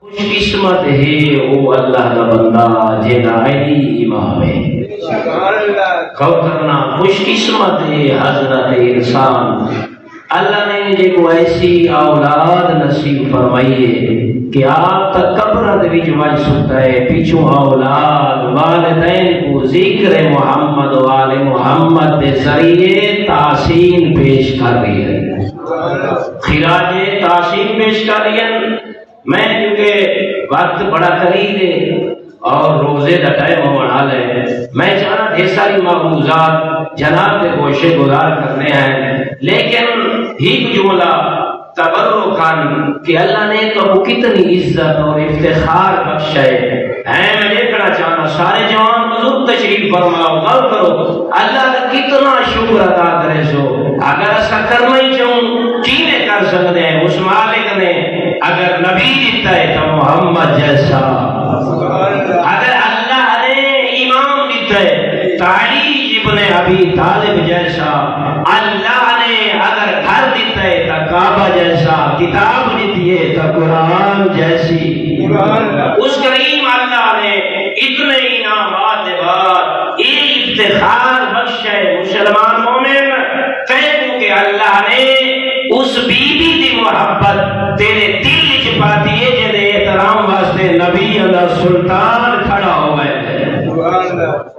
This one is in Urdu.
خوش قسمت ہے وہ اللہ کا بندہ جینا علی امام ہے. غور کرنا، خوش قسمت ہے حضرت انسان. اللہ نے جے کو ایسی اولاد نصیب فرمائی ہے کہ آپ تک قبر دے وچ وج سکتا ہے، پیچھوں اولاد والدین کو ذکر محمد و آل محمد کے ذریعے تحسین پیش کر رہی ہے، خراج تحسین پیش کر رہی ہے. میں کیونکہ وقت بڑا قریب ہے اور روزے کا ٹائم ہونے والا ہے، میں چاہنا ڈھیر ساری معروضات جناب کے گوشے گزار کرنے ہیں، لیکن ایک جملہ تبرکاً کہ اللہ نے تو وہ کتنی عزت اور افتخار بخشا ہے. میں دیکھنا چاہنا سارے جوان بزرگ تشریف فرماؤ، غور کرو اللہ کا کتنا شکر ادا کرے. سو اگر ایسا کرنا ہی چاہوں کی نے کر سکتے ہیں؟ اس مالک نے اگر نبی دیتا ہے تو محمد جیسا، اگر اللہ نے امام دیتا ہے تو علی ابن ابی طالب جیسا، اللہ نے اگر گھر دیتا ہے تو کعبہ جیسا، کتاب دیتی ہے تو قرآن جیسی. اس کریم اللہ نے اتنے انعامات بعد یہ افتخار بخش ہے مسلمان مومن کہ اللہ نے اس بی بی دی محبت تیرے دل وچ پاتی ہے جے احترام واسطے نبی اللہ سلطان کھڑا ہوا ہے.